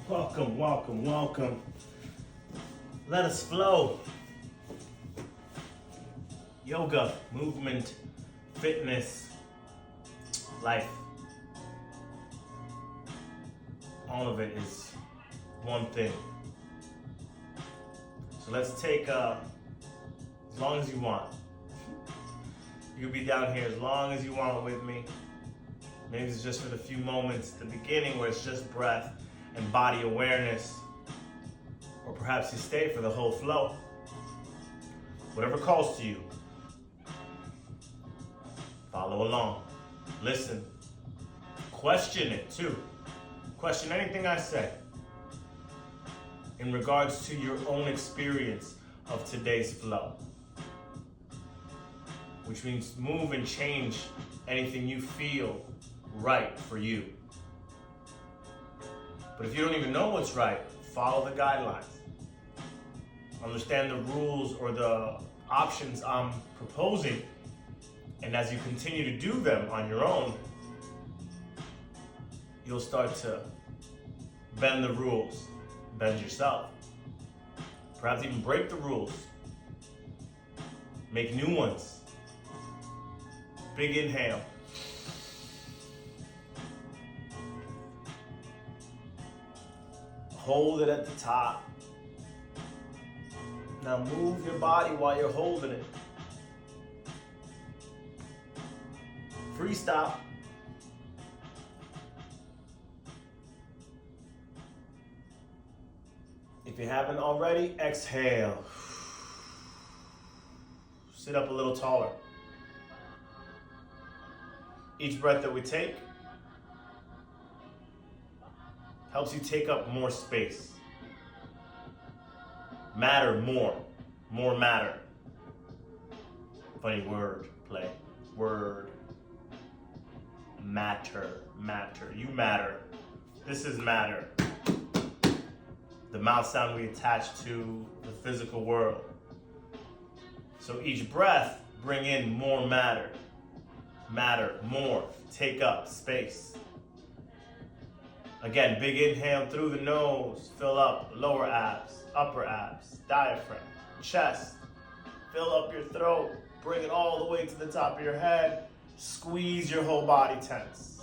Welcome, welcome, welcome. Let us flow. Yoga, movement, fitness, life. All of it is one thing. So let's take as long as you want. You can be down here as long as you want with me. Maybe it's just for the few moments at the beginning where it's just breath and body awareness. Or perhaps you stay for the whole flow. Whatever calls to you. Follow along. Listen. Question it too. Question anything I say in regards to your own experience of today's flow. Which means move and change anything you feel right for you. But if you don't even know what's right, follow the guidelines. Understand the rules or the options I'm proposing. And as you continue to do them on your own, you'll start to bend the rules, bend yourself. Perhaps even break the rules. Make new ones. Big inhale. Hold it at the top. Now move your body while you're holding it. Freestyle. If you haven't already, exhale. Sit up a little taller. Each breath that we take helps you take up more space. Matter more. More matter. Funny word play. Word. Matter. Matter. You matter. This is matter. The mouth sound we attach to the physical world. So each breath, bring in more matter. Matter, more, take up space. Again, big inhale through the nose, fill up lower abs, upper abs, diaphragm, chest. Fill up your throat, bring it all the way to the top of your head. Squeeze your whole body tense.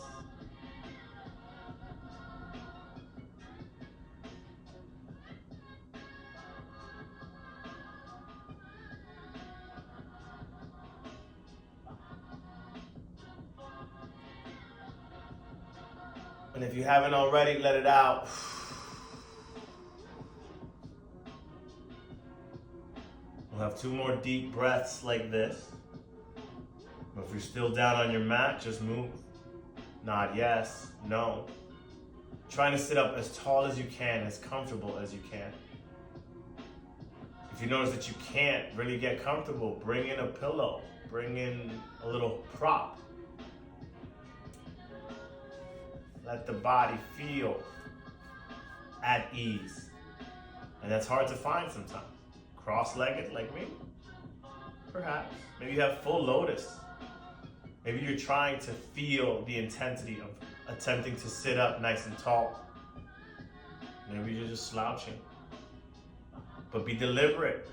And if you haven't already, let it out. We'll have 2 more deep breaths like this. But if you're still down on your mat, just move. Nod yes, no. Trying to sit up as tall as you can, as comfortable as you can. If you notice that you can't really get comfortable, bring in a pillow. Bring in a little prop. Let the body feel at ease. And that's hard to find sometimes. Cross-legged like me? Perhaps. Maybe you have full lotus. Maybe you're trying to feel the intensity of attempting to sit up nice and tall. Maybe you're just slouching. But be deliberate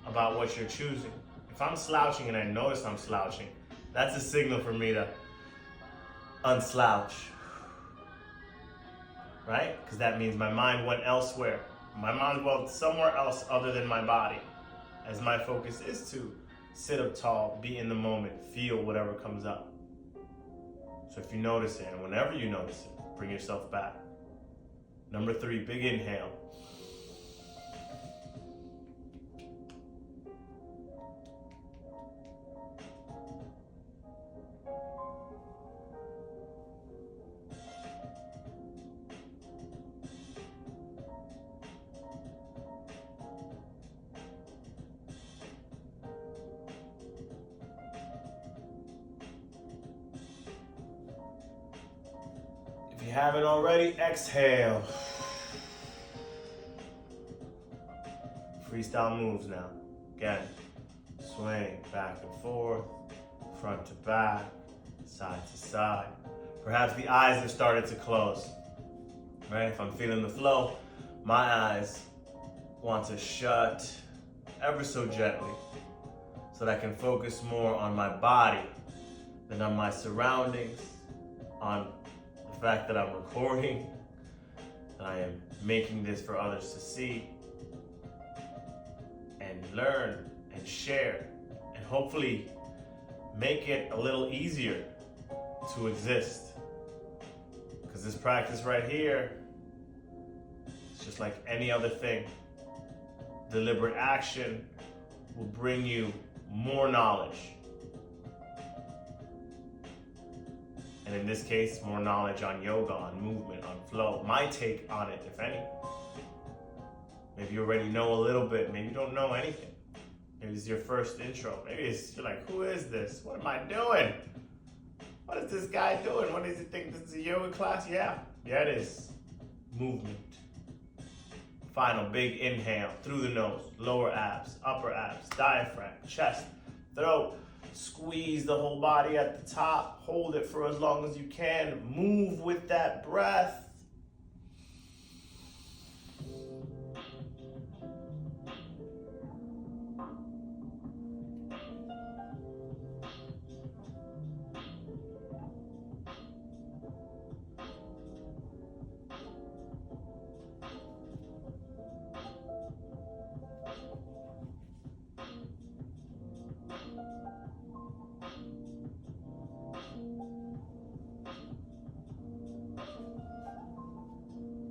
about what you're choosing. If I'm slouching and I notice I'm slouching, that's a signal for me to unslouch. Right? Because that means my mind went elsewhere. My mind went somewhere else other than my body. As my focus is to sit up tall, be in the moment, feel whatever comes up. So if you notice it, and whenever you notice it, bring yourself back. Number 3, big inhale. If you haven't already, exhale. Freestyle moves now. Again, swing back and forth, front to back, side to side. Perhaps the eyes have started to close. right? If I'm feeling the flow, my eyes want to shut ever so gently so that I can focus more on my body than on my surroundings, on the fact that I'm recording, that I am making this for others to see and learn and share and hopefully make it a little easier to exist. Because this practice right here, it's just like any other thing. Deliberate action will bring you more knowledge. And in this case, more knowledge on yoga, on movement, on flow. My take on it, if any. Maybe you already know a little bit, maybe you don't know anything. Maybe it's your first intro. Maybe you're like, who is this? What am I doing? What is this guy doing? What does he think? This is a yoga class? Yeah, it is. Movement. Final big inhale through the nose, lower abs, upper abs, diaphragm, chest, throat. Squeeze the whole body at the top. Hold it for as long as you can. Move with that breath.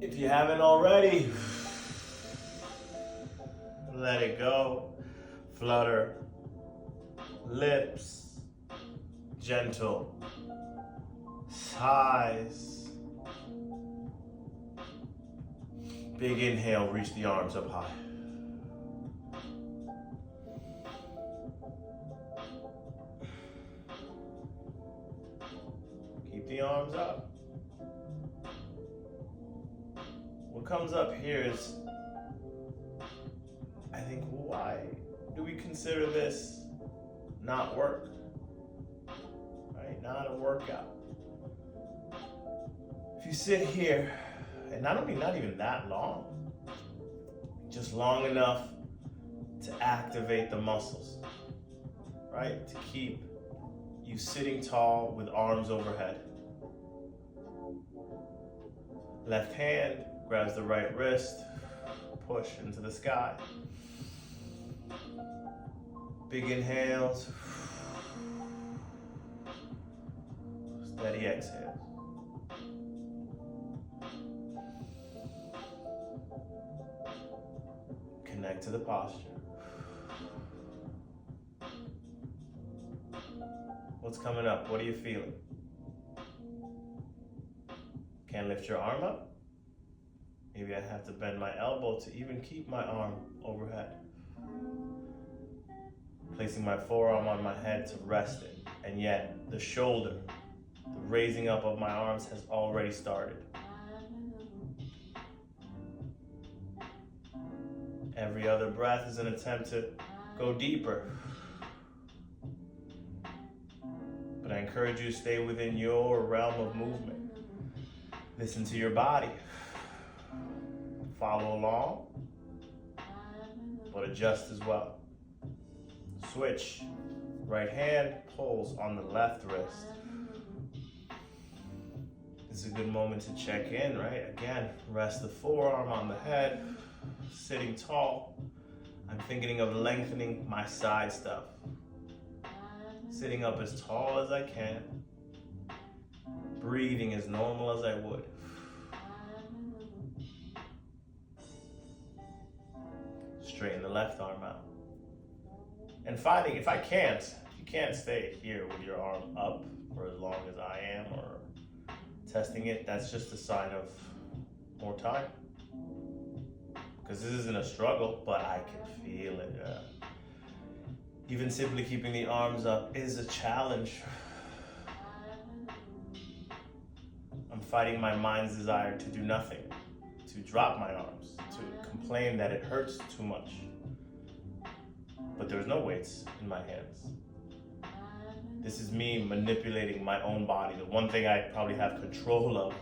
If you haven't already, let it go. Flutter lips, gentle sighs. Big inhale, reach the arms up high. Keep the arms up. What comes up here is, I think, why do we consider this not work? Right? Not a workout. If you sit here, and not even that long, just long enough to activate the muscles, right? To keep you sitting tall with arms overhead. Left hand grabs the right wrist, push into the sky. Big inhales, steady exhales. Connect to the posture. What's coming up? What are you feeling? Can't lift your arm up? Maybe I have to bend my elbow to even keep my arm overhead. Placing my forearm on my head to rest it. And yet, the shoulder, the raising up of my arms has already started. Every other breath is an attempt to go deeper. But I encourage you to stay within your realm of movement. Listen to your body. Follow along, but adjust as well. Switch. Right hand pulls on the left wrist. This is a good moment to check in, right? Again, rest the forearm on the head, sitting tall. I'm thinking of lengthening my side stuff. Sitting up as tall as I can. Breathing as normal as I would. Straighten the left arm out. And finding, if you can't stay here with your arm up for as long as I am, or testing it, that's just a sign of more time. Because this isn't a struggle, but I can feel it. Even simply keeping the arms up is a challenge. I'm fighting my mind's desire to do nothing, to drop my arms, to complain that it hurts too much. But there's no weights in my hands. This is me manipulating my own body, the one thing I probably have control of.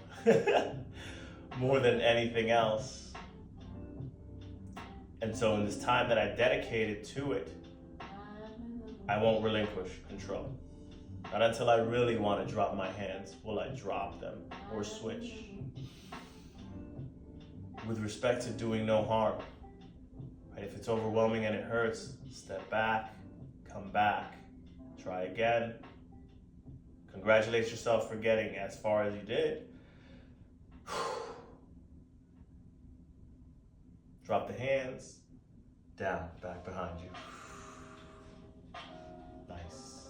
more than anything else. And so in this time that I dedicated to it, I won't relinquish control. Not until I really want to drop my hands will I drop them or switch. With respect to doing no harm. Right? If it's overwhelming and it hurts, step back, come back, try again. Congratulate yourself for getting as far as you did. Drop the hands, down, back behind you. Nice.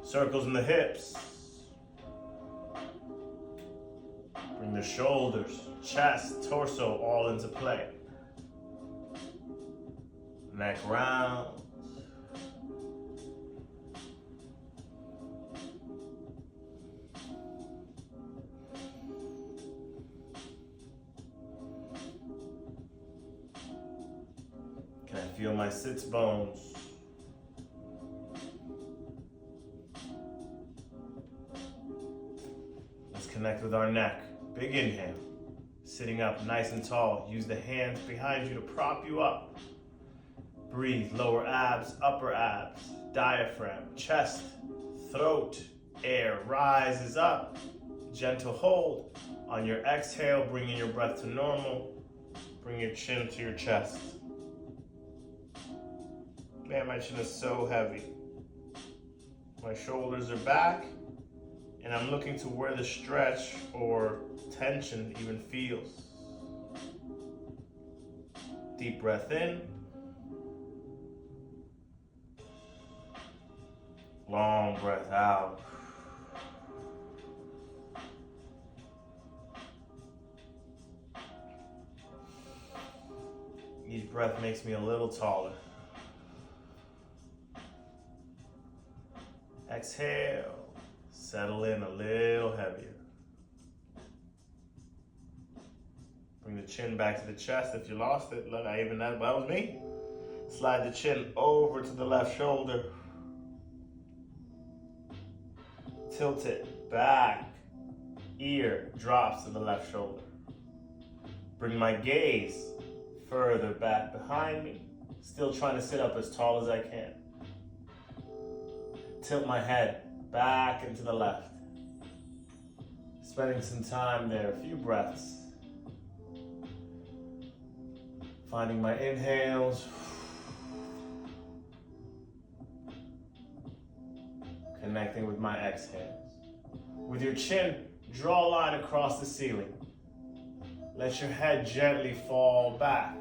Circles in the hips. Bring the shoulders, chest, torso all into play. Neck round. Can I feel my sits bones? Let's connect with our neck. Big inhale. Sitting up nice and tall. Use the hands behind you to prop you up. Breathe. Lower abs, upper abs, diaphragm, chest, throat. Air rises up. Gentle hold. On your exhale, bringing your breath to normal. Bring your chin to your chest. Man, my chin is so heavy. My shoulders are back, and I'm looking to where the stretch or tension even feels. Deep breath in. Long breath out. Each breath makes me a little taller. Exhale, settle in a little heavier. Bring the chin back to the chest if you lost it. Look, that was me. Slide the chin over to the left shoulder. Tilt it back. Ear drops to the left shoulder. Bring my gaze further back behind me. Still trying to sit up as tall as I can. Tilt my head back and to the left. Spending some time there, a few breaths. Finding my inhales. Connecting with my exhales. With your chin, draw a line across the ceiling. Let your head gently fall back.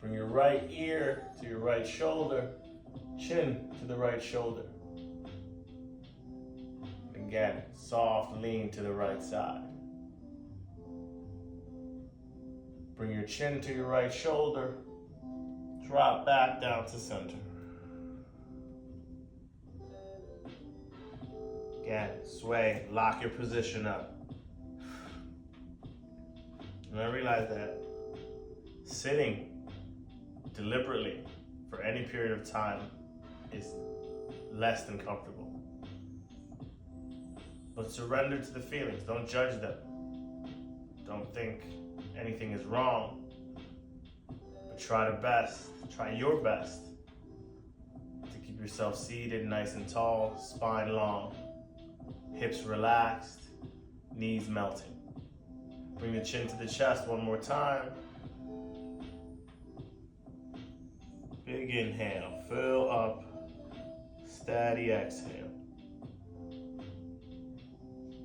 Bring your right ear to your right shoulder. Chin to the right shoulder. Again, soft lean to the right side. Bring your chin to your right shoulder. Drop back down to center. Again, sway, lock your position up. And I realize that sitting deliberately for any period of time is less than comfortable. But surrender to the feelings. Don't judge them. Don't think anything is wrong. But try your best to keep yourself seated nice and tall, spine long, hips relaxed, knees melting. Bring the chin to the chest one more time. Big inhale, fill up, steady exhale.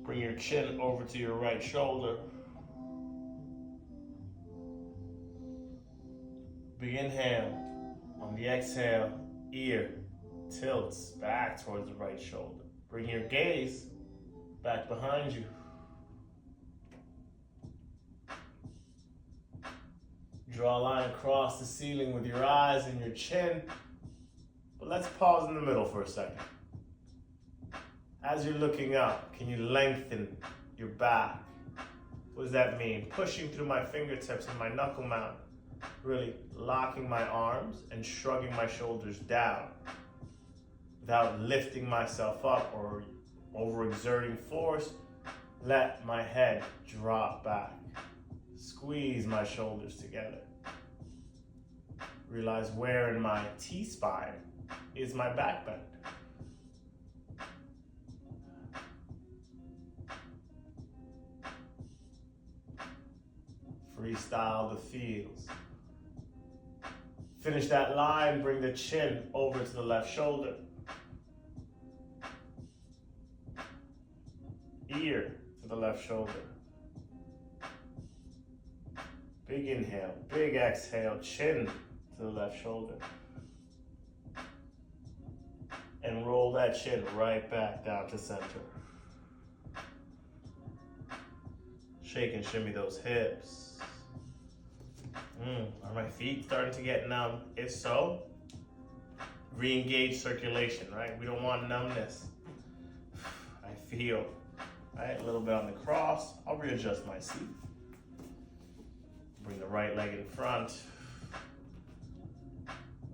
Bring your chin over to your right shoulder. Big inhale. On the exhale, ear tilts back towards the right shoulder. Bring your gaze back behind you. Draw a line across the ceiling with your eyes and your chin. But let's pause in the middle for a second. As you're looking up, can you lengthen your back? What does that mean? Pushing through my fingertips and my knuckle mount. Really locking my arms and shrugging my shoulders down without lifting myself up or overexerting force. Let my head drop back. Squeeze my shoulders together. Realize where in my T-spine is my back bend. Freestyle the feels. Finish that line, bring the chin over to the left shoulder. Ear to the left shoulder. Big inhale, big exhale, chin to the left shoulder. And roll that chin right back down to center. Shake and shimmy those hips. Are my feet starting to get numb? If so, re-engage circulation, right? We don't want numbness. I feel, right? A little bit on the cross. I'll readjust my seat. Bring the right leg in front.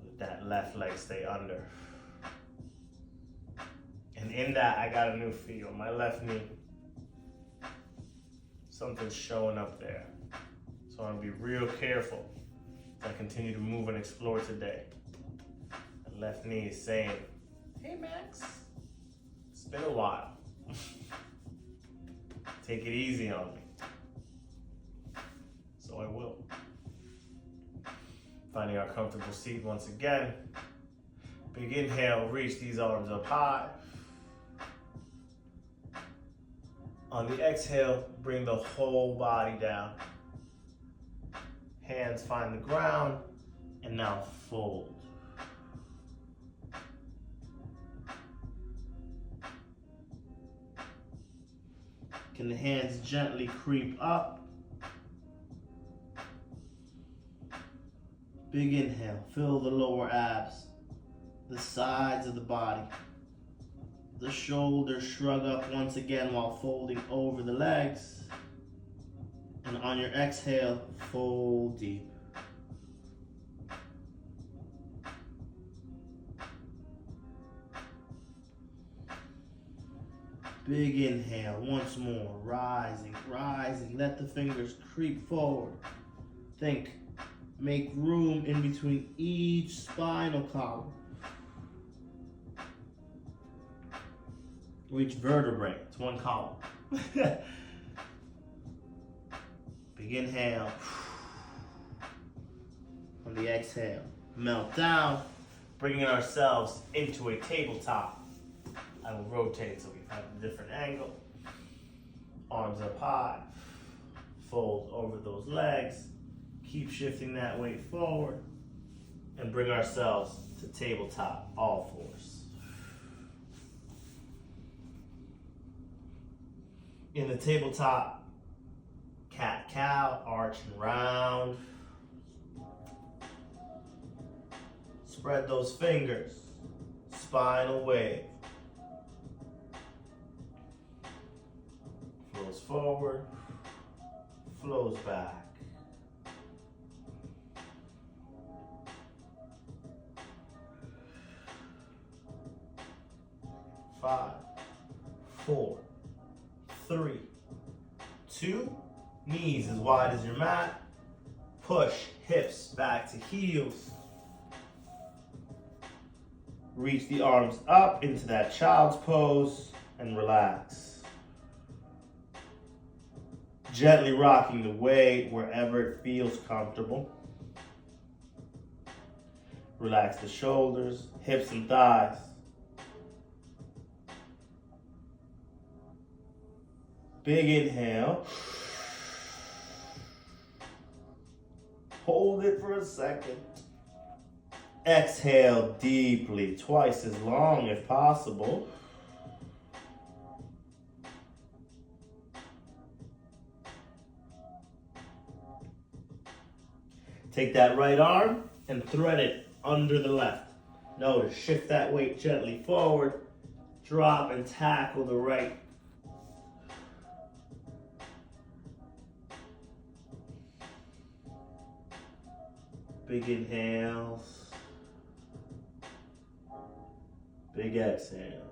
Let that left leg stay under. And in that, I got a new feel. My left knee. Something's showing up there. So I want to be real careful as I continue to move and explore today. The left knee is saying, hey Max, it's been a while. Take it easy on me. So I will. Finding our comfortable seat once again. Big inhale, reach these arms up high. On the exhale, bring the whole body down. Hands find the ground, and now fold. Can the hands gently creep up? Big inhale, fill the lower abs, the sides of the body. The shoulders shrug up once again while folding over the legs. And on your exhale, fold deep. Big inhale, once more, rising, rising. Let the fingers creep forward. Think, make room in between each spinal column. Or each vertebrae, it's one column. Big inhale. On the exhale, melt down, bringing ourselves into a tabletop. I will rotate so we have a different angle. Arms up high. Fold over those legs. Keep shifting that weight forward. And bring ourselves to tabletop, all fours. In the tabletop, cat-cow, arch and round. Spread those fingers. Spinal wave. Flows forward, flows back. Five, 4, 3, 2, knees as wide as your mat. Push hips back to heels. Reach the arms up into that child's pose and relax. Gently rocking the weight wherever it feels comfortable. Relax the shoulders, hips and thighs. Big inhale. Hold it for a second. Exhale deeply, twice as long if possible. Take that right arm and thread it under the left. Notice, shift that weight gently forward. Drop and tackle the right. Big inhales. Big exhales.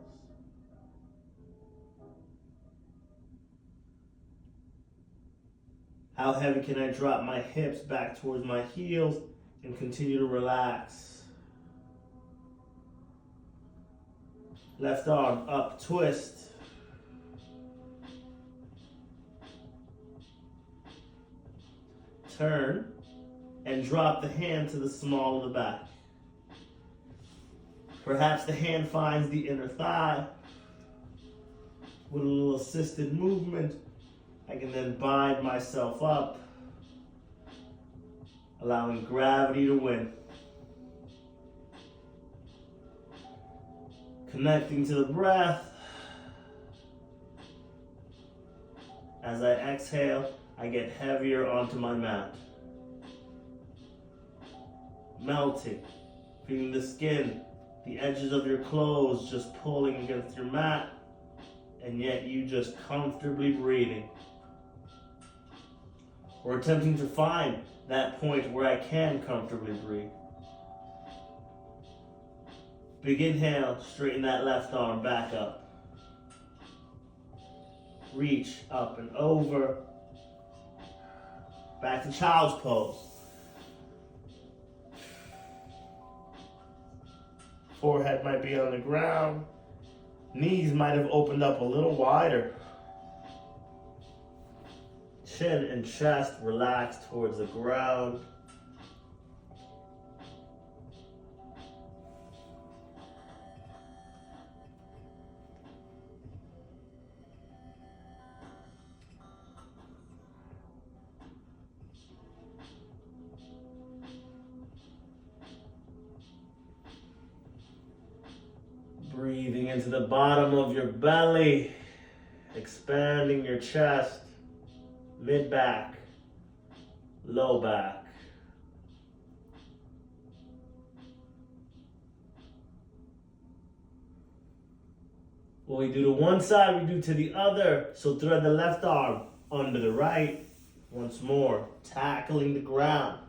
How heavy can I drop my hips back towards my heels and continue to relax? Left arm up, twist. Turn and drop the hand to the small of the back. Perhaps the hand finds the inner thigh. With a little assisted movement, I can then bind myself up, allowing gravity to win. Connecting to the breath. As I exhale, I get heavier onto my mat. Melting, feeling the skin, the edges of your clothes just pulling against your mat, and yet you just comfortably breathing. Or attempting to find that point where I can comfortably breathe. Big inhale, straighten that left arm back up. Reach up and over. Back to child's pose. Forehead might be on the ground. Knees might have opened up a little wider. Chin and chest relaxed towards the ground. Breathing into the bottom of your belly, expanding your chest, mid-back, low back. What we do to one side, we do to the other. So thread the left arm under the right. Once more, tackling the ground.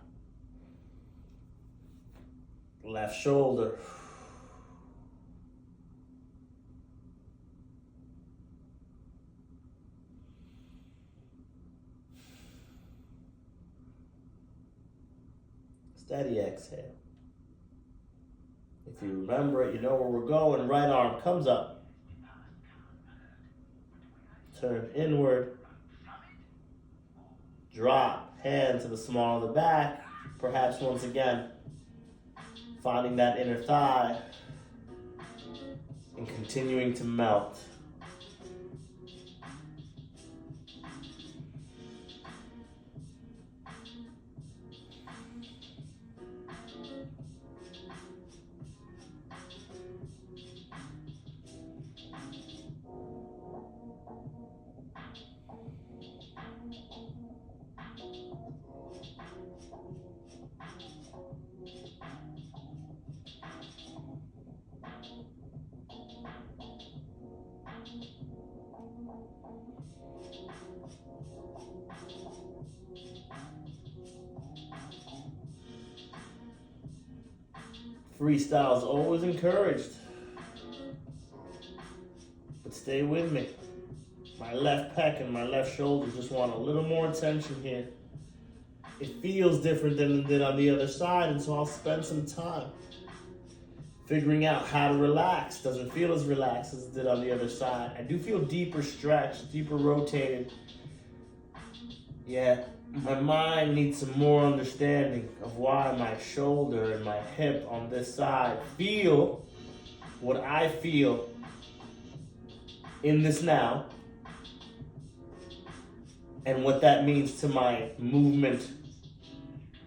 Left shoulder. Steady exhale. If you remember it, you know where we're going. Right arm comes up. Turn inward. Drop. Hand to the small of the back. Perhaps once again, finding that inner thigh. And continuing to melt. Freestyle is always encouraged. But stay with me. My left pec and my left shoulder just want a little more attention here. It feels different than it did on the other side, and so I'll spend some time figuring out how to relax. Doesn't feel as relaxed as it did on the other side. I do feel deeper stretched, deeper rotated. Yeah. My mind needs some more understanding of why my shoulder and my hip on this side feel what I feel in this now, and what that means to my movement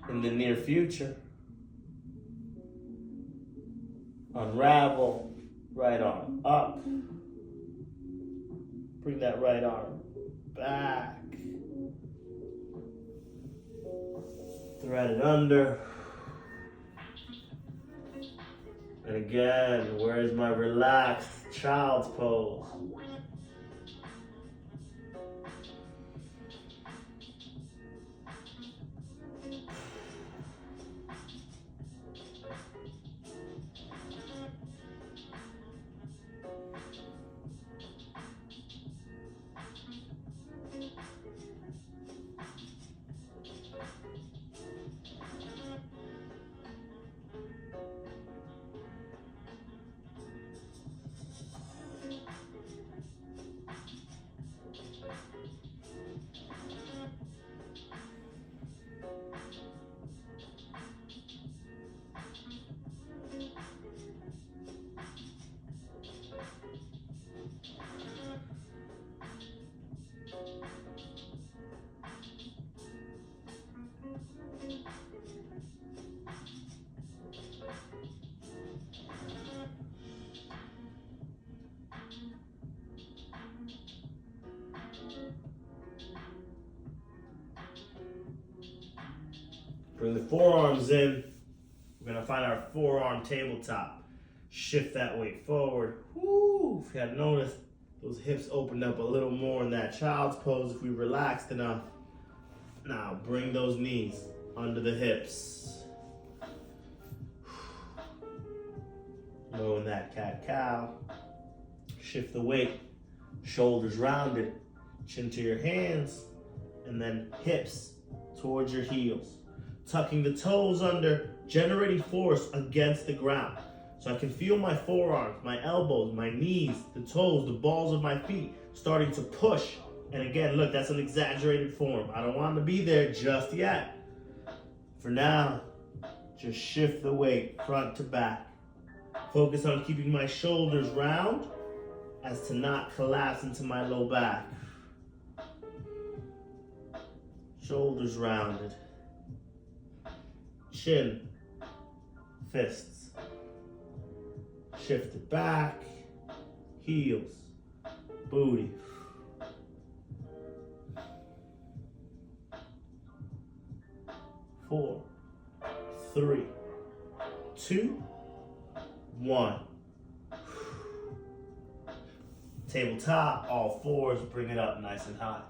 in the near future. Unravel, right arm up. Bring that right arm back. Thread it under. And again, where's my relaxed child's pose? Bring the forearms in. We're gonna find our forearm tabletop. Shift that weight forward. Woo! If you had noticed, those hips opened up a little more in that child's pose if we relaxed enough. Now bring those knees under the hips. Low in that cat-cow. Shift the weight. Shoulders rounded. Chin to your hands. And then hips towards your heels. Tucking the toes under, generating force against the ground. So I can feel my forearms, my elbows, my knees, the toes, the balls of my feet starting to push. And again, look, that's an exaggerated form. I don't want to be there just yet. For now, just shift the weight front to back. Focus on keeping my shoulders round as to not collapse into my low back. Shoulders rounded. Chin, fists. Shift it back, heels, booty. Four, three, two, one. Tabletop, all fours, bring it up nice and high.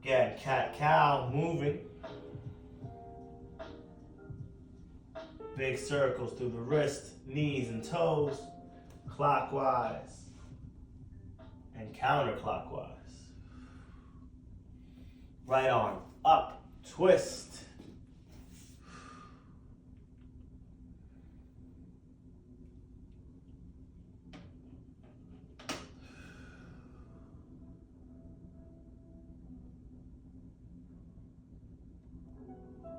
Again, cat-cow, moving. Big circles through the wrist, knees, and toes, clockwise and counterclockwise. Right arm up, twist.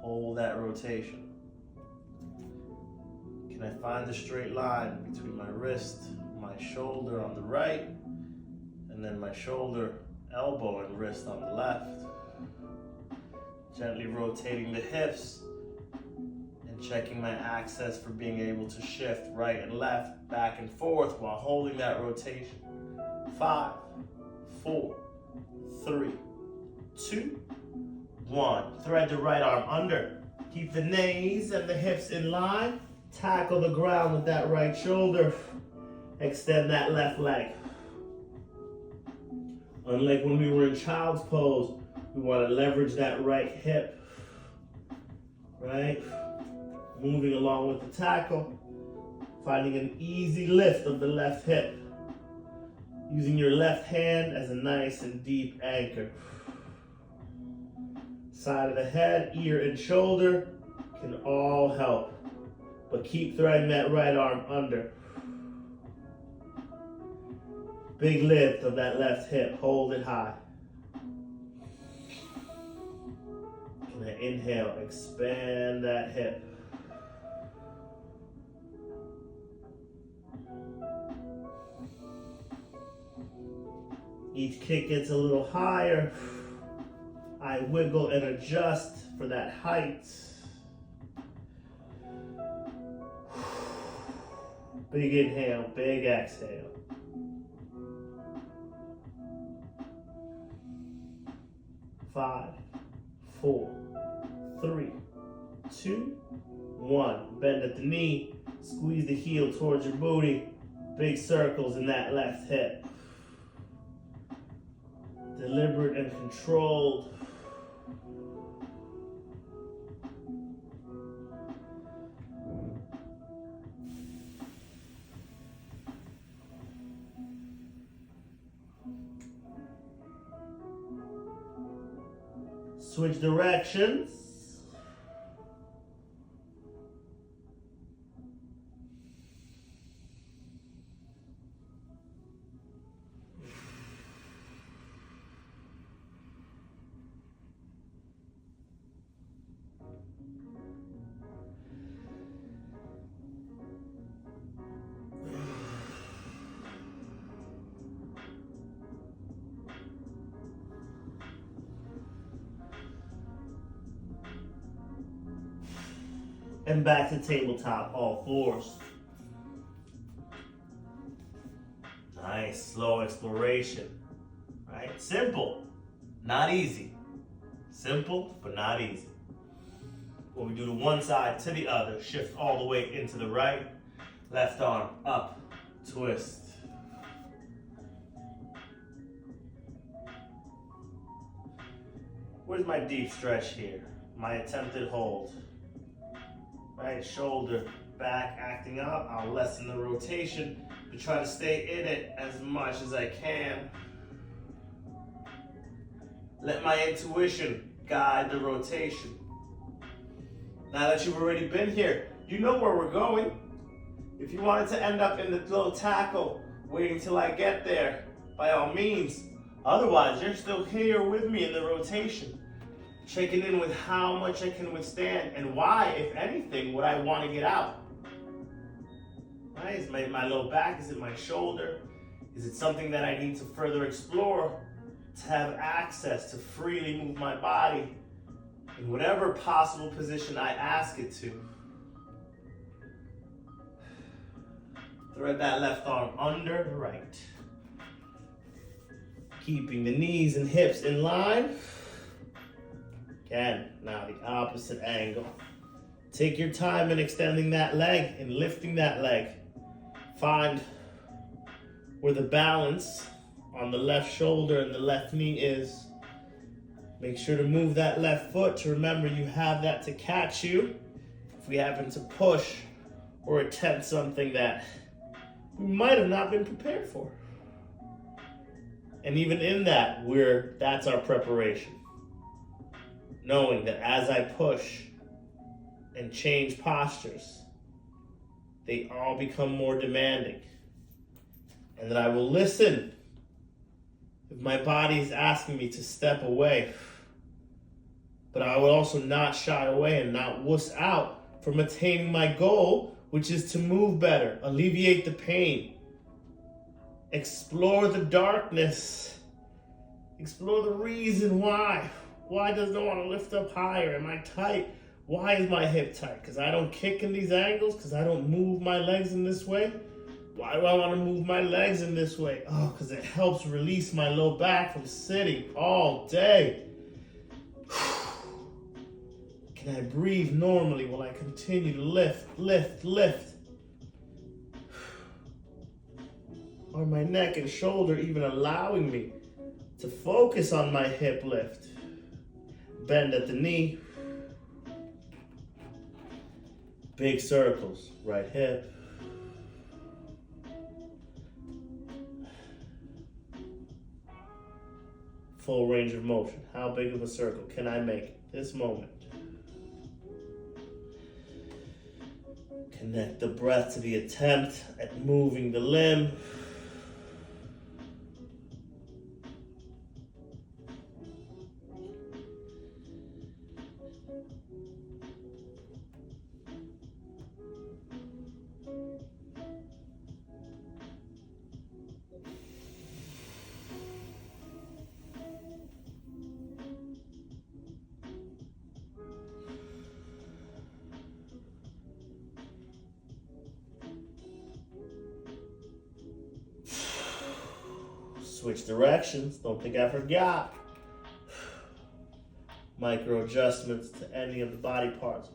Hold that rotation. Can I find the straight line between my wrist, my shoulder on the right, and then my shoulder, elbow, and wrist on the left? Gently rotating the hips and checking my access for being able to shift right and left, back and forth while holding that rotation. 5, 4, 3, 2, 1. Thread the right arm under. Keep the knees and the hips in line. Tackle the ground with that right shoulder. Extend that left leg. Unlike when we were in child's pose, we want to leverage that right hip. Right? Moving along with the tackle. Finding an easy lift of the left hip. Using your left hand as a nice and deep anchor. Side of the head, ear, and shoulder can all help. But keep threading that right arm under. Big lift of that left hip. Hold it high. Can I inhale? Expand that hip. Each kick gets a little higher. I wiggle and adjust for that height. Big inhale, big exhale. Five, 4, 3, 2, 1. Bend at the knee, squeeze the heel towards your booty. Big circles in that left hip. Deliberate and controlled. Switch directions. And back to tabletop, all fours. Nice, slow exploration, right? Simple, not easy. Simple, but not easy. What we do to one side to the other. Shift all the way into the right. Left arm up, twist. Where's my deep stretch here? My attempted hold. Right shoulder back acting up. I'll lessen the rotation to try to stay in it as much as I can. Let my intuition guide the rotation. Now that you've already been here, you know where we're going. If you wanted to end up in the low tackle, waiting till I get there, by all means. Otherwise, you're still here with me in the rotation, checking in with how much I can withstand and why, if anything, would I want to get out. Right? Is my low back? Is it my shoulder? Is it something that I need to further explore to have access to freely move my body in whatever possible position I ask it to? Thread that left arm under the right. Keeping the knees and hips in line. Again, now the opposite angle. Take your time in extending that leg and lifting that leg. Find where the balance on the left shoulder and the left knee is. Make sure to move that left foot to remember you have that to catch you if we happen to push or attempt something that we might have not been prepared for. And even in that, that's our preparation. Knowing that as I push and change postures, they all become more demanding. And that I will listen if my body is asking me to step away. But I will also not shy away and not wuss out from attaining my goal, which is to move better, alleviate the pain, explore the darkness, explore the reason why. Why does it want to lift up higher? Am I tight? Why is my hip tight? Because I don't kick in these angles? Because I don't move my legs in this way? Why do I want to move my legs in this way? Oh, because it helps release my low back from sitting all day. Can I breathe normally while I continue to lift? Are my neck and shoulder even allowing me to focus on my hip lift? Bend at the knee. Big circles, right hip. Full range of motion. How big of a circle can I make this moment? Connect the breath to the attempt at moving the limb. Switch directions, don't think I forgot. Micro adjustments to any of the body parts,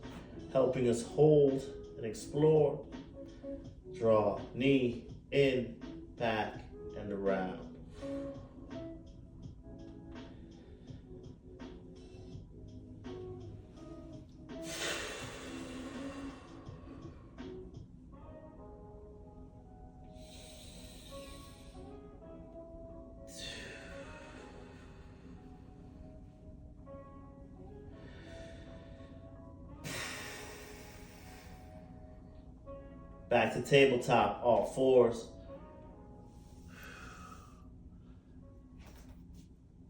helping us hold and explore. Draw, knee, in, back, and around. Back to tabletop, all fours.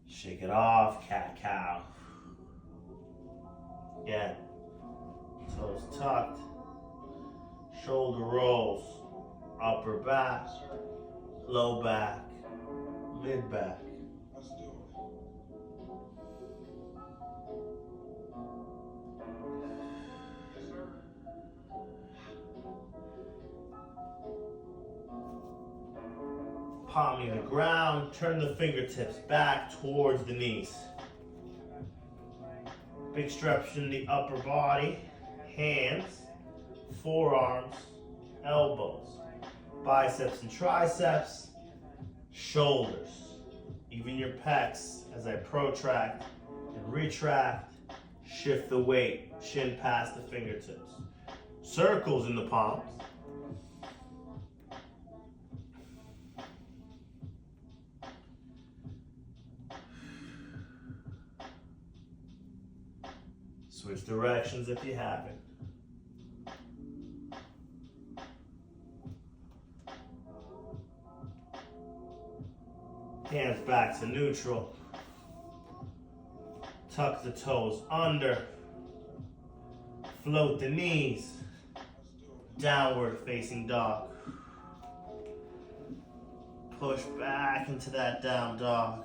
Shake it off, cat-cow. Again, toes tucked, shoulder rolls, upper back, low back, mid back. Palming the ground, turn the fingertips back towards the knees. Big stretch in the upper body, hands, forearms, elbows, biceps and triceps, shoulders, even your pecs as I protract and retract, shift the weight, chin past the fingertips. Circles in the palms. Switch directions if you haven't. Hands back to neutral. Tuck the toes under. Float the knees. Downward facing dog. Push back into that down dog.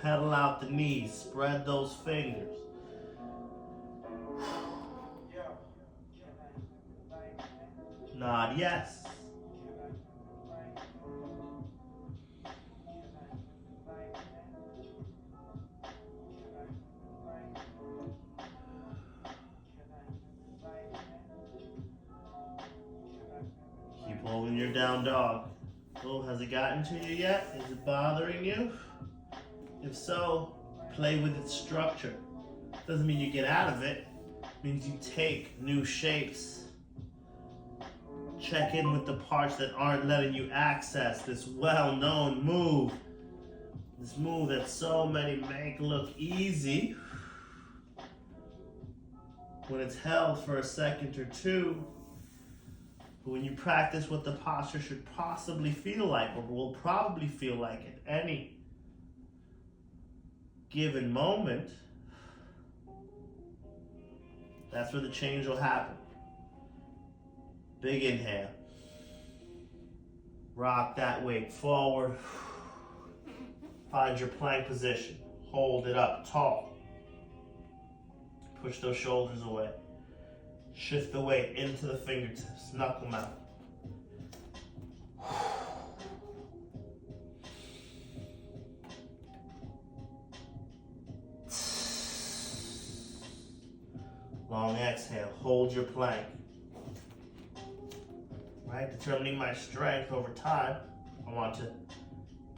Pedal out the knees. Spread those fingers. Nod yes. Keep holding your down dog. Oh, has it gotten to you yet? Is it bothering you? If so, play with its structure. Doesn't mean you get out of it. It means you take new shapes. Check in with the parts that aren't letting you access this well-known move. This move that so many make look easy. When it's held for a second or two, but when you practice what the posture should possibly feel like, or will probably feel like at any given moment, that's where the change will happen. Big inhale. Rock that weight forward. Find your plank position. Hold it up tall. Push those shoulders away. Shift the weight into the fingertips. Knuckle mount. Long exhale. Hold your plank. Right? Determining my strength over time, I want to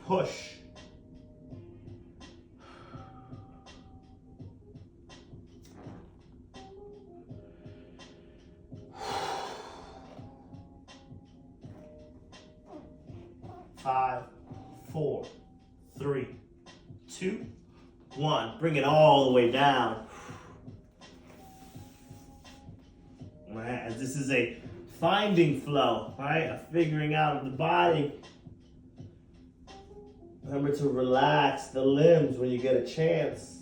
push. Five, 4, 3, 2, 1. Bring it all the way down. Right? As this is a finding flow, right? A figuring out of the body. Remember to relax the limbs when you get a chance.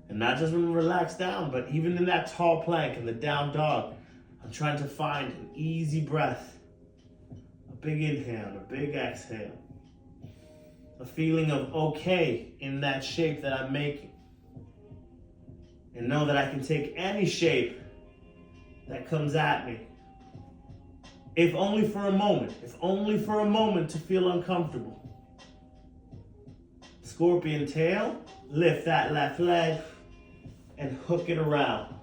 And not just when we relax down, but even in that tall plank and the down dog, I'm trying to find an easy breath. A big inhale, a big exhale. A feeling of okay in that shape that I'm making. And know that I can take any shape that comes at me. If only for a moment to feel uncomfortable. Scorpion tail, lift that left leg and hook it around.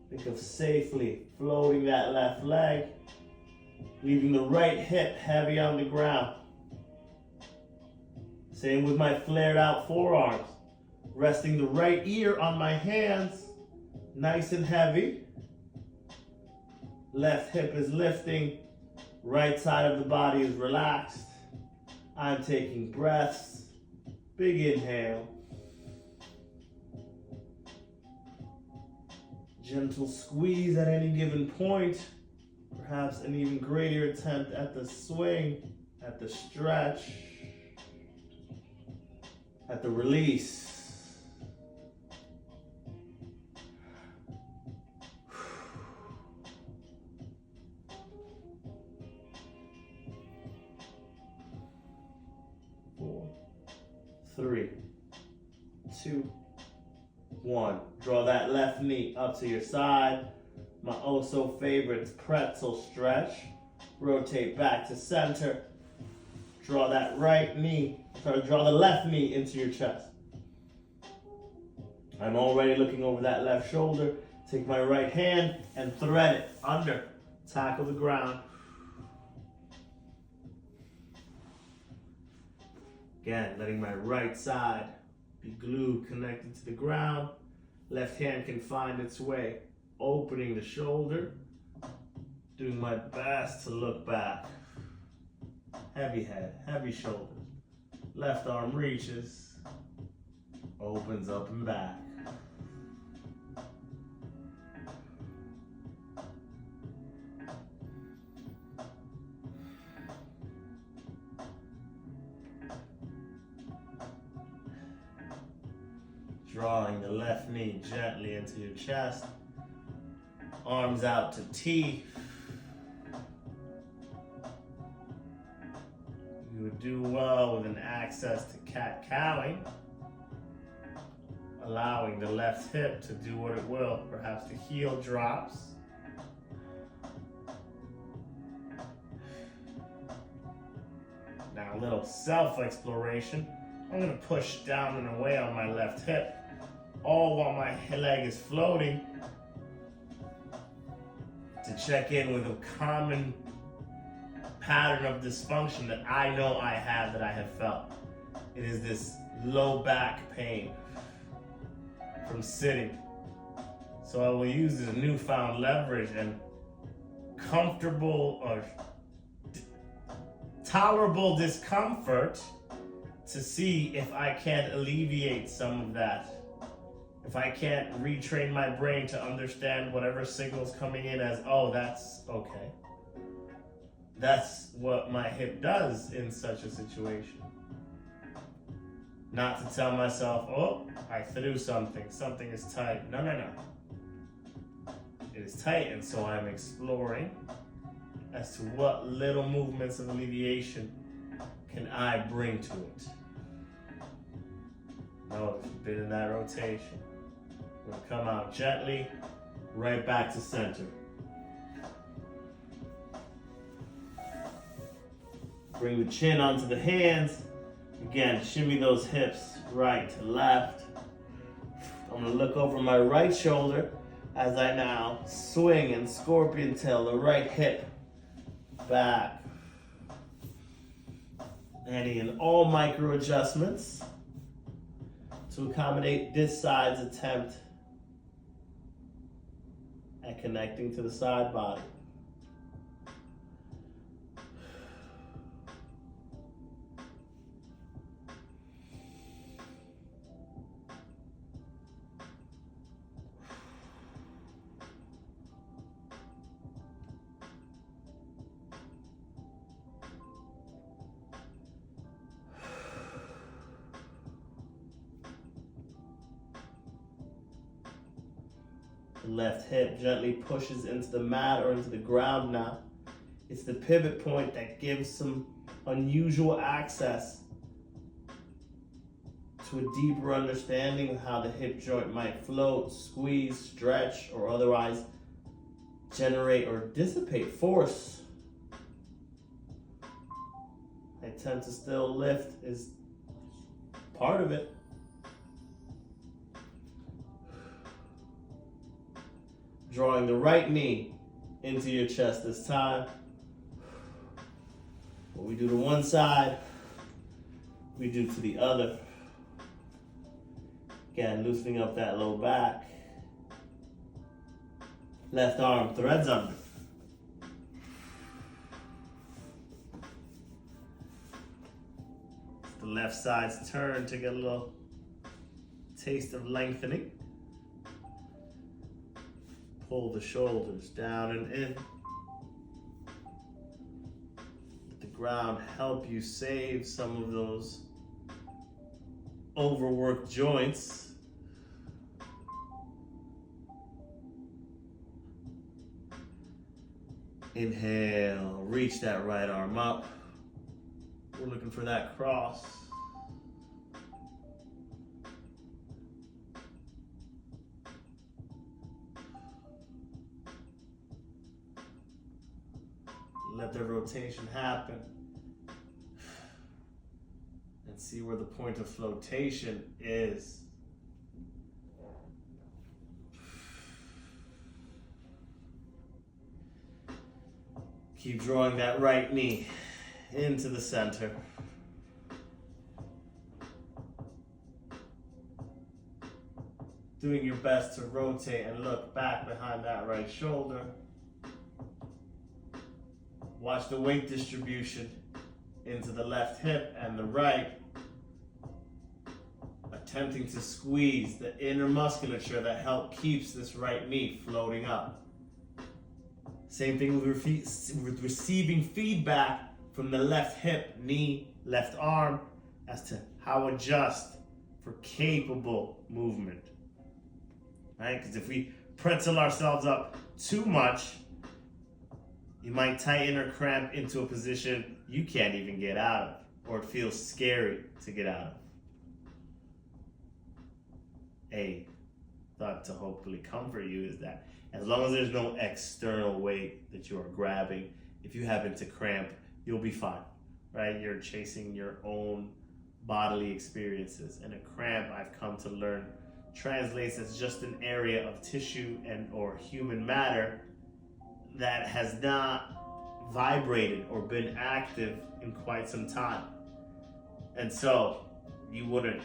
Think of safely floating that left leg, leaving the right hip heavy on the ground. Same with my flared out forearms. Resting the right ear on my hands, nice and heavy. Left hip is lifting, right side of the body is relaxed. I'm taking breaths. Big inhale. Gentle squeeze at any given point. Perhaps an even greater attempt at the swing, at the stretch, at the release. Four, 3, 2, 1. Draw that left knee up to your side. My oh so favorite pretzel stretch. Rotate back to center. Draw that right knee, draw the left knee into your chest. I'm already looking over that left shoulder. Take my right hand and thread it under. Tackle the ground. Again, letting my right side be glued, connected to the ground. Left hand can find its way, opening the shoulder. Doing my best to look back. Heavy head, heavy shoulders. Left arm reaches, opens up and back. Drawing the left knee gently into your chest. Arms out to T. You would do well with an access to cat-cowing, allowing the left hip to do what it will. Perhaps the heel drops. Now a little self-exploration. I'm going to push down and away on my left hip, all while my leg is floating, to check in with a common pattern of dysfunction that I know I have, that I have felt. It is this low back pain from sitting. So I will use this newfound leverage and comfortable or tolerable discomfort to see if I can't alleviate some of that. If I can't retrain my brain to understand whatever signal's coming in as, oh, that's okay. That's what my hip does in such a situation. Not to tell myself, oh, I threw something. Something is tight. No, no, no. It is tight, and so I'm exploring as to what little movements of alleviation can I bring to it. Notice a bit in that rotation. We'll come out gently, right back to center. Bring the chin onto the hands. Again, shimmy those hips right to left. I'm gonna look over my right shoulder as I now swing and scorpion tail the right hip back. Any and all micro adjustments to accommodate this side's attempt at connecting to the side body. The left hip gently pushes into the mat or into the ground now. It's the pivot point that gives some unusual access to a deeper understanding of how the hip joint might float, squeeze, stretch, or otherwise generate or dissipate force. I tend to still lift is part of it. Drawing the right knee into your chest this time. What we do to one side, we do to the other. Again, loosening up that low back. Left arm threads under. The left side's turn to get a little taste of lengthening. Pull the shoulders down and in. Let the ground help you save some of those overworked joints. Inhale, reach that right arm up. We're looking for that cross. Let the rotation happen. see where the point of flotation is. Keep drawing that right knee into the center. Doing your best to rotate and look back behind that right shoulder. Watch the weight distribution into the left hip and the right. Attempting to squeeze the inner musculature that keeps this right knee floating up. Same thing with receiving feedback from the left hip, knee, left arm as to how to adjust for capable movement. Right? Because if we pretzel ourselves up too much, you might tighten or cramp into a position you can't even get out of, or it feels scary to get out of. A thought to hopefully comfort you is that as long as there's no external weight that you are grabbing, if you happen to cramp, you'll be fine, right? You're chasing your own bodily experiences. And a cramp, I've come to learn, translates as just an area of tissue and or human matter that has not vibrated or been active in quite some time. And so you wouldn't,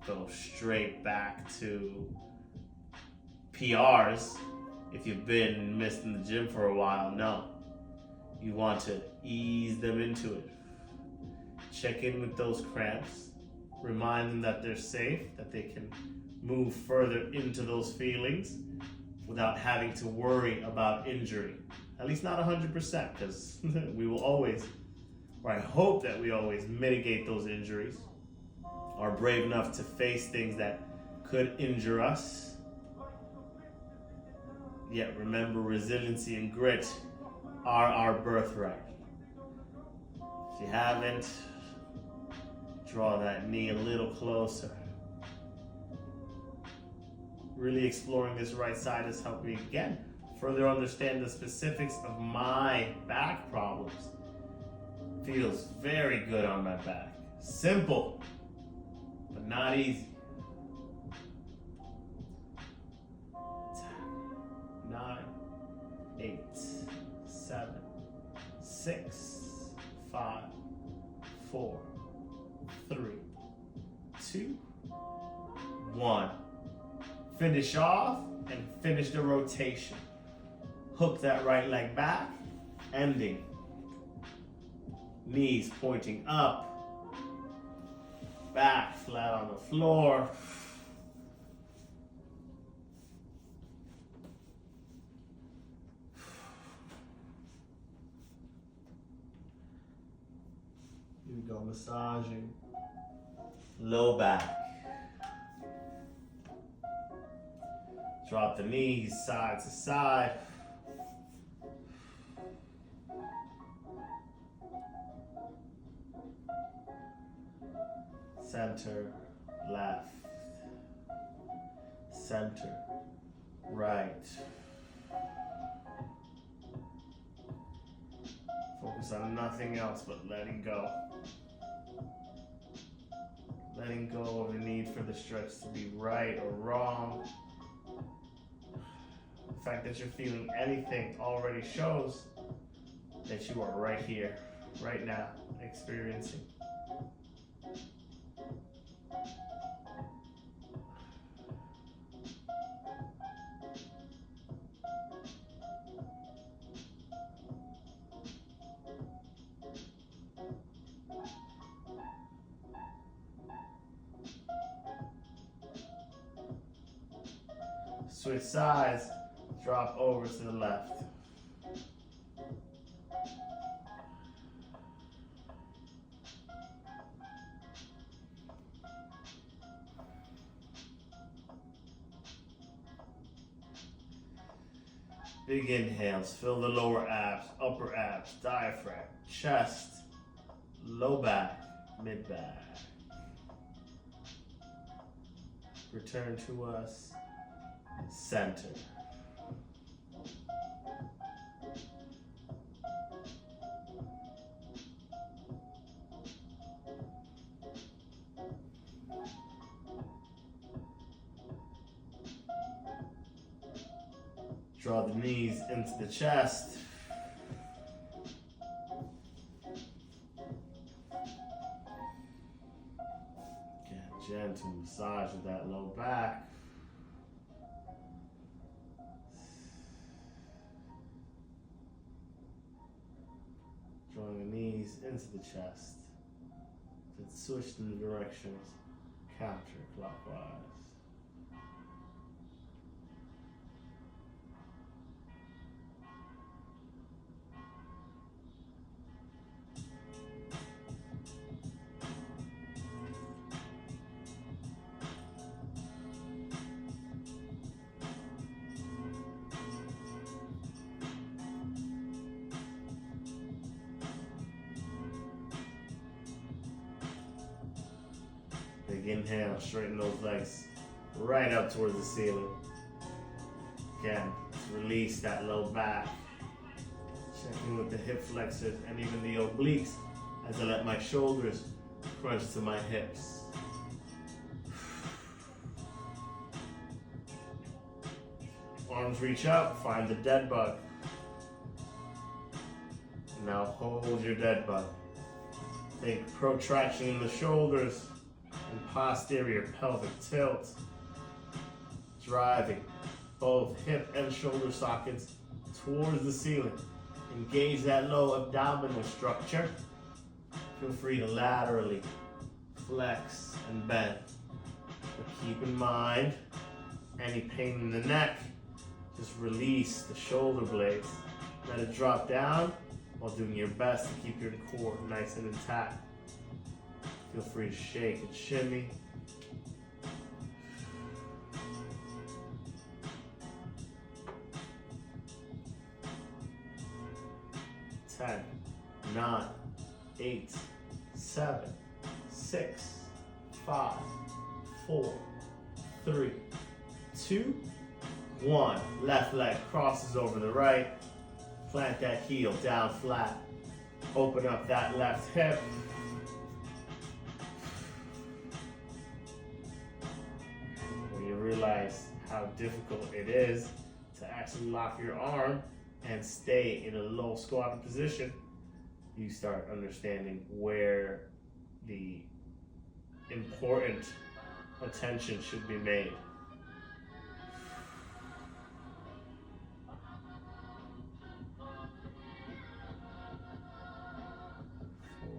go straight back to PRs if you've been missing the gym for a while. No. You want to ease them into it. Check in with those cramps. Remind them that they're safe, that they can move further into those feelings without having to worry about injury. At least not 100%, because we will always, or I hope that we always mitigate those injuries, are brave enough to face things that could injure us. Yet remember, resiliency and grit are our birthright. If you haven't, draw that knee a little closer. Really exploring this right side has helped me, again, further understand the specifics of my back problems. Feels very good on my back. Simple, but not easy. 10, 9, 8, 7, 6, 5, 4, 3, 2, 1. Finish off and finish the rotation. Hook that right leg back, ending. Knees pointing up. Back flat on the floor. Here we go, massaging. Low back. Drop the knees side to side. Center, left. Center, right. Focus on nothing else but letting go. Letting go of the need for the stretch to be right or wrong. The fact that you're feeling anything already shows that you are right here, right now, experiencing. Switch sides, drop over to the left. Big inhales, fill the lower abs, upper abs, diaphragm, chest, low back, mid back. Return to us. Center. Draw the knees into the chest. Get a gentle massage of that low back. Drawing the knees into the chest. Then switch the directions counterclockwise. Big inhale, straighten those legs right up towards the ceiling. Again, release that low back. Checking with the hip flexors and even the obliques as I let my shoulders crunch to my hips. Arms reach up, find the dead bug. Now hold your dead bug. Think protraction in the shoulders and posterior pelvic tilt. Driving both hip and shoulder sockets towards the ceiling. Engage that low abdominal structure. Feel free to laterally flex and bend. But keep in mind, any pain in the neck, just release the shoulder blades. Let it drop down while doing your best to keep your core nice and intact. Feel free to shake and shimmy. Ten, 9, 8, 7, 6, 5, 4, 3, 2, 1. Left leg crosses over the right. Plant that heel down flat. Open up that left hip. When you realize how difficult it is to actually lock your arm and stay in a low squatted position, you start understanding where the important attention should be made. 4,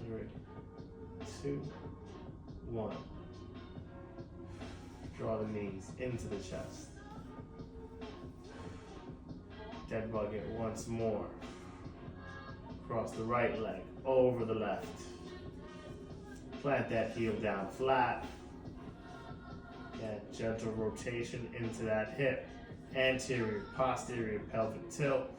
3, 2, 1. Draw the knees into the chest. Dead bug it once more. Cross the right leg over the left. Plant that heel down flat. Get gentle rotation into that hip. Anterior, posterior pelvic tilt.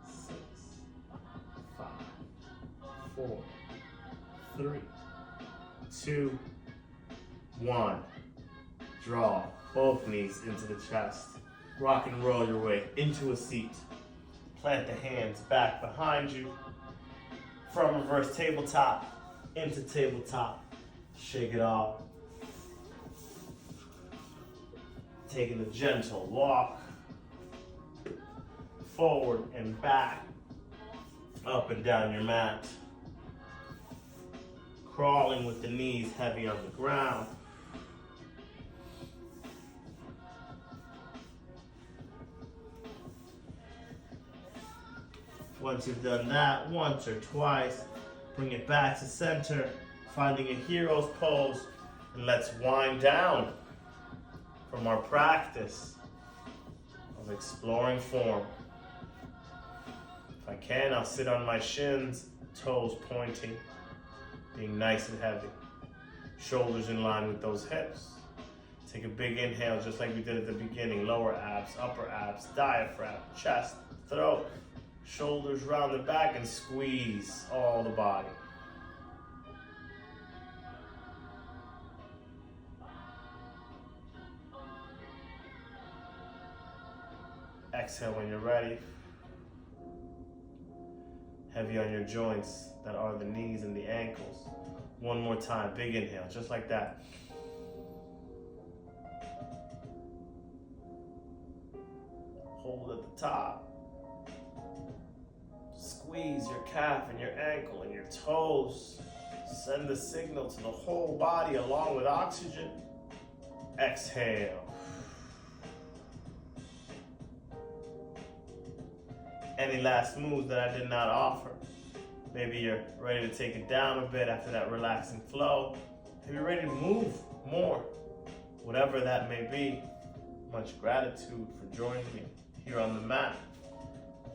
6, 5, 4, 3, 2, 1. Draw both knees into the chest. Rock and roll your way into a seat. Plant the hands back behind you. From reverse tabletop into tabletop. Shake it off. Taking a gentle walk. Forward and back. Up and down your mat. Crawling with the knees heavy on the ground. Once you've done that once or twice, bring it back to center, finding a hero's pose, and let's wind down from our practice of exploring form. If I can, I'll sit on my shins, toes pointing, being nice and heavy. Shoulders in line with those hips. Take a big inhale just like we did at the beginning. Lower abs, upper abs, diaphragm, chest, throat. Shoulders round the back and squeeze all the body. Exhale when you're ready. Heavy on your joints that are the knees and the ankles. One more time, big inhale, just like that. Hold at the top. Squeeze your calf and your ankle and your toes. Send the signal to the whole body along with oxygen. Exhale. Any last moves that I did not offer? Maybe you're ready to take it down a bit after that relaxing flow. Maybe you're ready to move more. Whatever that may be, much gratitude for joining me here on the mat.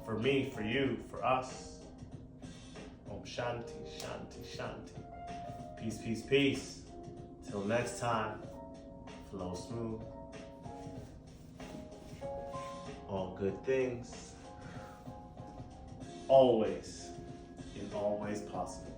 For me, for you, for us. Om Shanti, Shanti, Shanti. Peace, peace, peace. Till next time, flow smooth. All good things. Always, in all ways possible.